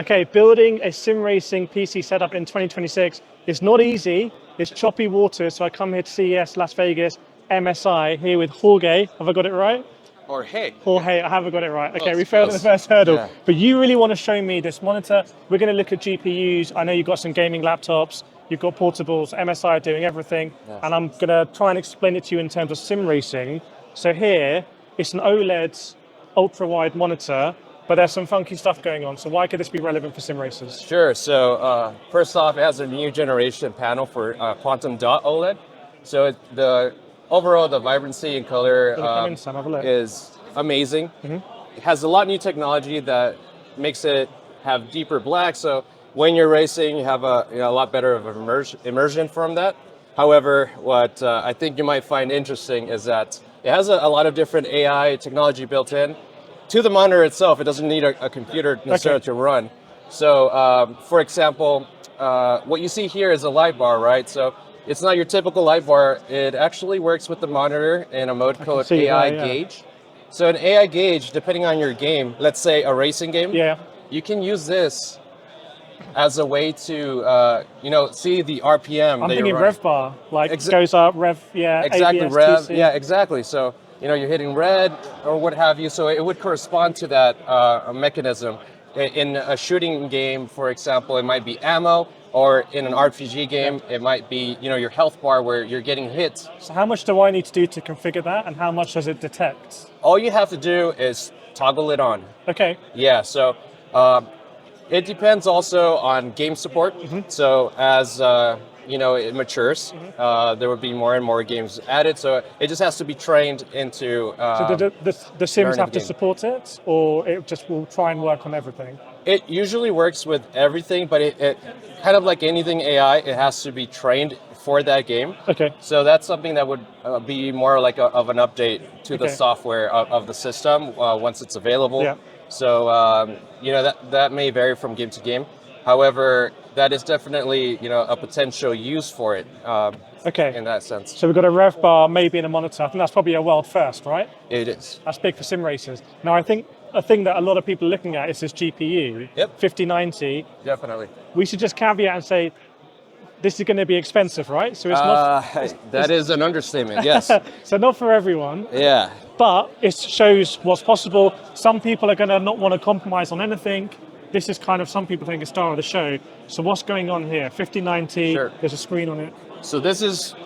Okay, building a sim racing PC setup in 2026 is not easy. It's choppy water. So I come here to CES Las Vegas, MSI, here with Jorge. Have I got it right? Jorge, I haven't got it right. Okay, Close, we failed at the close. first hurdle. Yeah. But you really want to show me this monitor. We're going to look at GPUs. I know you've got some gaming laptops. You've got portables. MSI are doing everything. Yes. And I'm going to try and explain it to you in terms of sim racing. So here, it's an OLED ultra-wide monitor, but there's some funky stuff going on. So why could this be relevant for sim racers? Sure. So first off, it has a new generation panel for quantum dot OLED. So overall, the vibrancy and color Sam, have a look. is amazing. It has a lot of new technology that makes it have deeper black. So when you're racing, you have a lot better of immersion from that. However, what I think you might find interesting is that it has a lot of different AI technology built in. To the monitor itself, it doesn't need a computer necessarily to run. So, for example, what you see here is a light bar, right? So it's not your typical light bar. It actually works with the monitor in a mode called AI Gauge. So an AI Gauge, depending on your game, let's say a racing game, you can use this as a way to, see the RPM. I'm thinking rev bar, like it goes up, rev, exactly, ABS, rev, TC. yeah, exactly. So, you're hitting red or what have you. So it would correspond to that mechanism. In a shooting game, for example, it might be ammo, or in an RPG game, it might be, your health bar where you're getting hit. So how much do I need to do to configure that, and how much does it detect? All you have to do is toggle it on. Okay. Yeah, so it depends also on game support. So as it matures, there will be more and more games added. So it just has to be trained into. So the sims have to support it, or it just will try and work on everything? It usually works with everything, but it kind of like anything AI, it has to be trained for that game. Okay. So that's something that would be more like of an update to the software of the system once it's available. Yeah. So that may vary from game to game. However, that is definitely a potential use for it. In that sense. So we've got a rev bar, maybe in a monitor. I think that's probably a world first, right? It is. That's big for sim racers. Now I think a thing that a lot of people are looking at is this GPU. Yep. 5090. Definitely. We should just caveat and say this is going to be expensive, right? So it's not. That is an understatement. Yes. So not for everyone. Yeah. But it shows what's possible. Some people are going to not want to compromise on anything. This is kind of, some people think, a star of the show. So what's going on here? 5090, there's a screen on it. So this is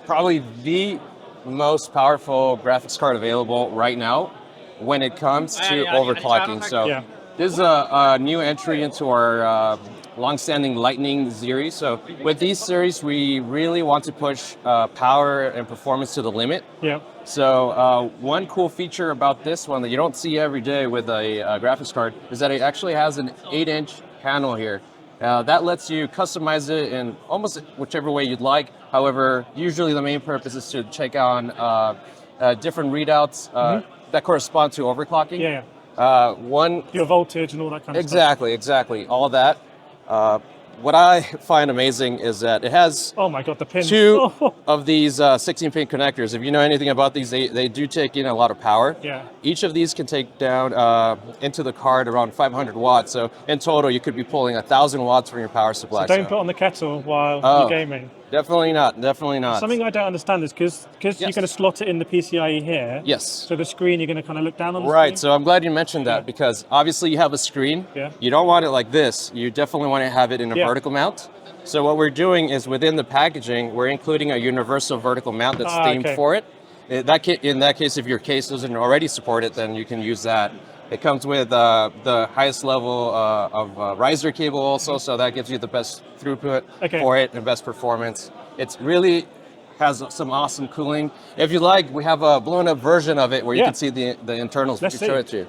probably the most powerful graphics card available right now when it comes to overclocking. So this is a new entry into our long-standing Lightning series. So with these series, we really want to push power and performance to the limit. Yeah. So one cool feature about this one that you don't see every day with a graphics card is that it actually has an 8-inch panel here. That lets you customize it in almost whichever way you'd like. However, usually the main purpose is to check on different readouts that correspond to overclocking. Your voltage and all that kind of stuff. Exactly. All that. What I find amazing is that it has the pins. Two of these 16-pin connectors. If you know anything about these, they do take in a lot of power. Yeah. Each of these can take down into the card around 500 watts. So in total, you could be pulling 1,000 watts from your power supply. So don't put on the kettle while you're gaming. Definitely not. Definitely not. Something I don't understand is because you're going to slot it in the PCIe here. Yes. So the screen, you're going to kind of look down on the screen? Right. So I'm glad you mentioned that because obviously you have a screen. Yeah. You don't want it like this. You definitely want to have it in a vertical mount. So what we're doing is within the packaging, we're including a universal vertical mount that's themed for it. In that case, if your case doesn't already support it, then you can use that. It comes with the highest level of riser cable also, so that gives you the best throughput for it and best performance. It really has some awesome cooling. If you like, we have a blown up version of it where you can see the internals. Let's show it to you.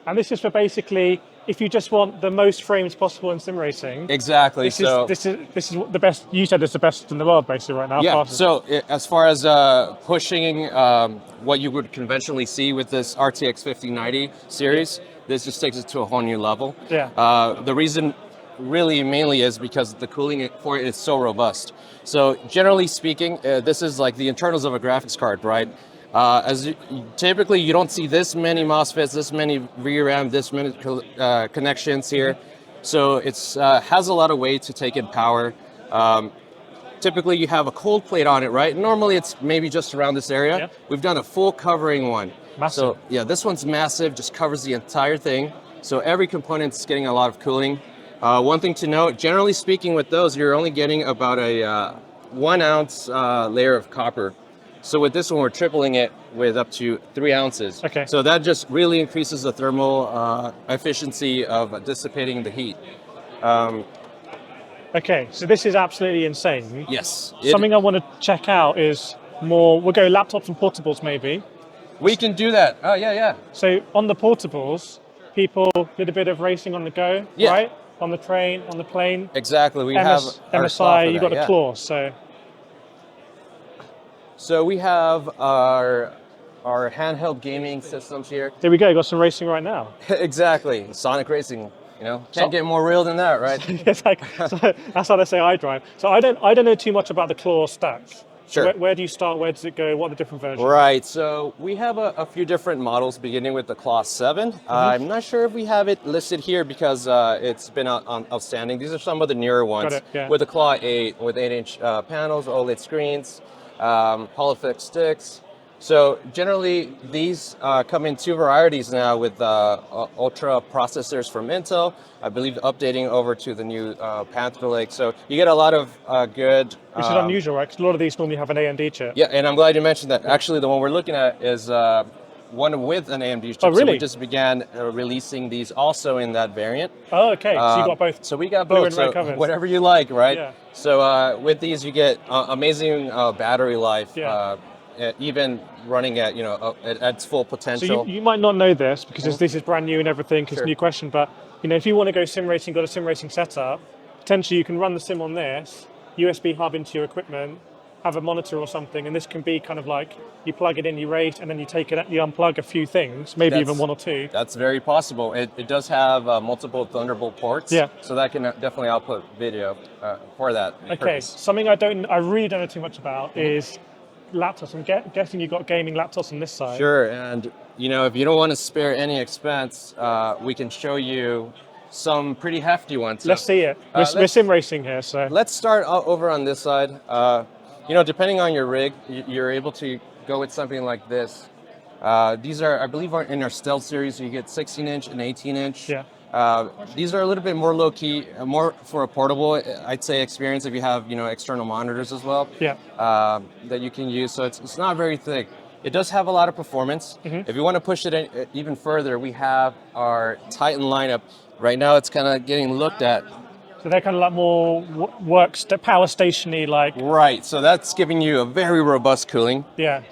And this is for basically, if you just want the most frames possible in sim racing. Exactly. This is the best. You said it's the best in the world, basically, right now. Yeah. So as far as pushing what you would conventionally see with this RTX 5090 series, this just takes it to a whole new level. Yeah. The reason really mainly is because the cooling for it is so robust. So generally speaking, this is like the internals of a graphics card, right? Typically you don't see this many MOSFETs, this many VRAM, this many connections here. So it's has a lot of weight to take in power. Typically you have a cold plate on it, right? Normally it's maybe just around this area. Yep. We've done a full covering one. Massive. So yeah, this one's massive, just covers the entire thing. So every component's getting a lot of cooling. One thing to note, generally speaking with those, you're only getting about a 1 ounce layer of copper. So with this one, we're tripling it with up to 3 ounces. Okay. So that just really increases the thermal efficiency of dissipating the heat. Okay, so this is absolutely insane. Yes. Something I want to check out is more, we'll go laptops and portables maybe. We can do that. Oh, yeah, yeah. So on the portables, people did a bit of racing on the go, Yeah. right? On the train, on the plane. Exactly. We have our slot for MSI, you that, got a yeah. claw, so. So we have our handheld gaming systems here. There we go, got some racing right now. Exactly. Sonic racing. You know, can't get more real than that, right? It's like, so that's how they say iDrive. So I don't know too much about the claw stack. Sure. Where do you start? Where does it go? What are the different versions? Right, so we have a few different models beginning with the Claw 7. I'm not sure if we have it listed here because it's been outstanding. These are some of the newer ones. Got it, yeah. With the Claw 8, with 8-inch panels, OLED screens, Holophix sticks. So generally, these come in 2 varieties now with Ultra processors from Intel. I believe updating over to the new Panther Lake. So you get a lot of good... Which is unusual, right? Because a lot of these normally have an AMD chip. Yeah, and I'm glad you mentioned that. Actually, the one we're looking at is one with an AMD chip. Oh, really? So we just began releasing these also in that variant. Oh, okay. So you got both. So we got blue both. and red So covers. whatever you like, right? Yeah. So with these, you get amazing battery life. Yeah. Even running at at its full potential. So you might not know this because this is brand new and everything. It's Sure. a new question, but if you want to go sim racing, got a sim racing setup. Potentially, you can run the sim on this USB hub into your equipment, have a monitor or something, and this can be kind of like you plug it in, you race, and then you take it, you unplug a few things, maybe even 1 or 2. That's very possible. It does have multiple Thunderbolt ports. Yeah. So that can definitely output video for that. Okay. purpose. Something I really don't know too much about is laptops. I'm guessing you've got gaming laptops on this side. Sure, and if you don't want to spare any expense, we can show you some pretty hefty ones. Let's see it. We're sim racing here, so. Let's start over on this side. Depending on your rig, you're able to go with something like this. These are, I believe, in our Stealth series. You get 16-inch and 18-inch. Yeah. These are a little bit more low-key, more for a portable, I'd say, experience if you have, external monitors as well. Yeah. That you can use. So it's not very thick. It does have a lot of performance. If you want to push it even further, we have our Titan lineup. Right now, it's kind of getting looked at. So they're kind of like more power stationy, like. Right. So that's giving you a very robust cooling. Yeah.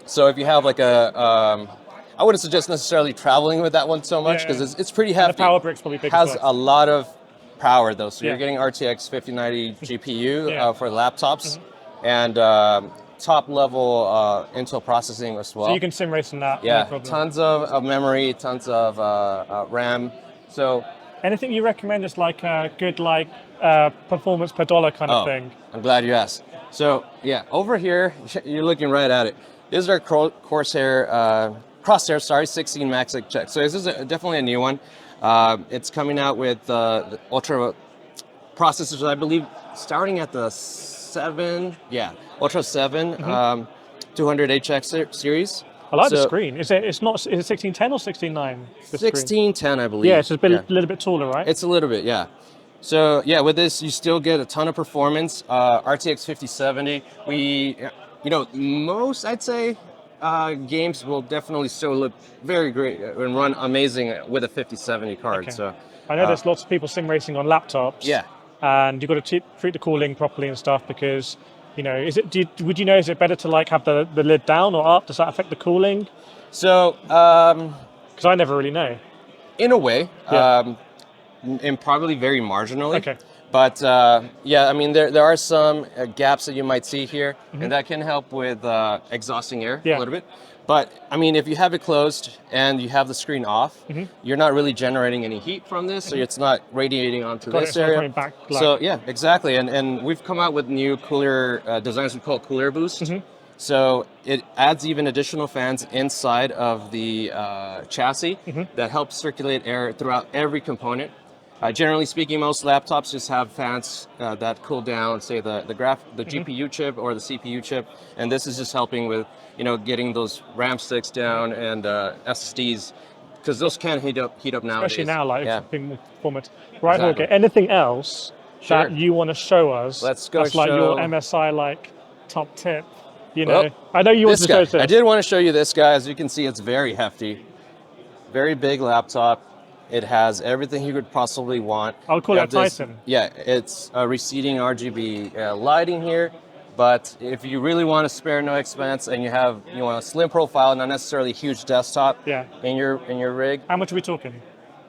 So if you have like I wouldn't suggest necessarily traveling with that one so much because it's pretty hefty. And the power brick's probably big. Has a lot of power though. So Yeah. you're getting RTX 5090 GPU Yeah. for laptops and top level Intel processing as well. So you can sim race on that. Yeah, No problem. tons of memory, tons of RAM. So Anything you recommend is like a good performance per dollar kind of thing. I'm glad you asked. So yeah, over here you're looking right at it. This is our Crosshair, 16 Max check. So this is definitely a new one. It's coming out with the Ultra processors, I believe, starting at the 7. Yeah, Ultra 7 200HX series. I like the screen. Is it 1610 or 16:9? 1610, I believe. Yeah, so it's a little bit taller, right? It's a little bit, yeah. So yeah, with this, you still get a ton of performance. RTX 5070. Most, I'd say, games will definitely still look very great and run amazing with a 5070 card. Okay. So I know there's lots of people sim racing on laptops. Yeah. And you've got to treat the cooling properly and stuff because, is it better to have the lid down or up? Does that affect the cooling? So, because I never really know. In a way, Yeah. and probably very marginally. Okay. But there are some gaps that you might see here, and that can help with exhausting air a little bit. But if you have it closed and you have the screen off, you're not really generating any heat from this, so it's not radiating onto this area. Coming back, So yeah, exactly. And we've come out with new cooler designs we call Cooler Boost. So it adds even additional fans inside of the chassis that help circulate air throughout every component. Generally speaking, most laptops just have fans that cool down, say the GPU chip or the CPU chip, and this is just helping with getting those RAM sticks down and SSDs, because those can heat up nowadays. Especially now, like yeah. big performance. Right, Exactly. okay. Anything else Sure. that you want to show us? Let's go that's like your show- MSI like top tip. You know, Well, I know you want this to guy. show this. I did want to show you this guy. As you can see, it's very hefty, very big laptop. It has everything you could possibly want. I'll call You it a have this- Titan. Yeah, it's a receding RGB lighting here. But if you really want to spare no expense and you want a slim profile, not necessarily a huge desktop Yeah. in your rig. How much are we talking?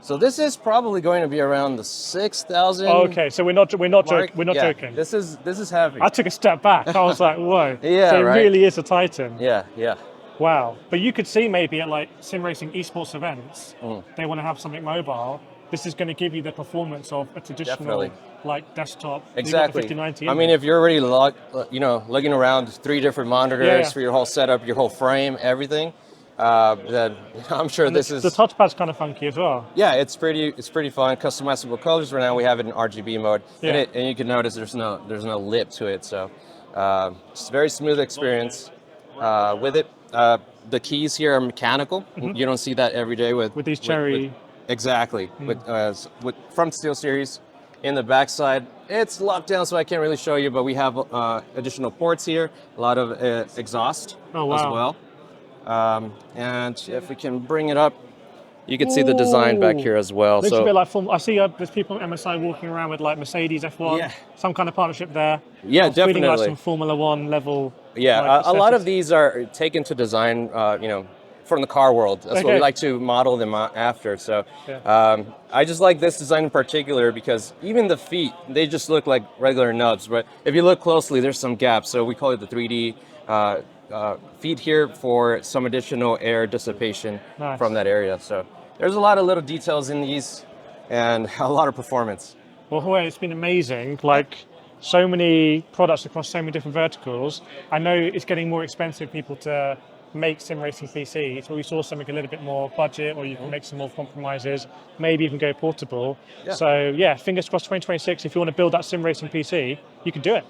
So this is probably going to be around the 6,000. Oh, okay, so we're not joking. This is heavy. I took a step back. I was like, whoa. Yeah, so it right. really is a Titan. Yeah, yeah. Wow. But you could see maybe at like sim racing esports events, Mm. they want to have something mobile. This is going to give you the performance of a traditional Definitely. like desktop. Exactly. You've got the 5090 I mean, if you're already lugging around 3 different monitors Yeah. for your whole setup, your whole frame, everything, then I'm sure and this the is. touchpad's kind of funky as well. Yeah, it's pretty fun. Customizable colors. Right now we have it in RGB mode, Yeah. and you can notice there's no lip to it, so it's a very smooth experience with it. The keys here are mechanical. You don't see that every day with these cherry. exactly with from SteelSeries. In the backside, it's locked down, so I can't really show you. But we have additional ports here, a lot of exhaust Oh, wow. as well. And if we can bring it up, you can see the design back here as well. Looks So a bit like I see there's people at MSI walking around with like Mercedes F1, Yeah. some kind of partnership there. Yeah, I was reading, like definitely. some Formula One level. yeah, like, a lot of aesthetics. these are taken to design, from the car world. That's what Okay. we like to model them after. So Yeah. I just like this design in particular because even the feet, they just look like regular nubs. But if you look closely, there's some gaps. So we call it the 3D feet here for some additional air dissipation Nice. from that area. So there's a lot of little details in these and a lot of performance. Well, Jorge, it's been amazing. Like so many products across so many different verticals. I know it's getting more expensive people to make sim racing PCs, but we saw something a little bit more budget, or you can make some more compromises, maybe even go portable. Yeah. So yeah, fingers crossed 2026, if you want to build that sim racing PC, you can do it.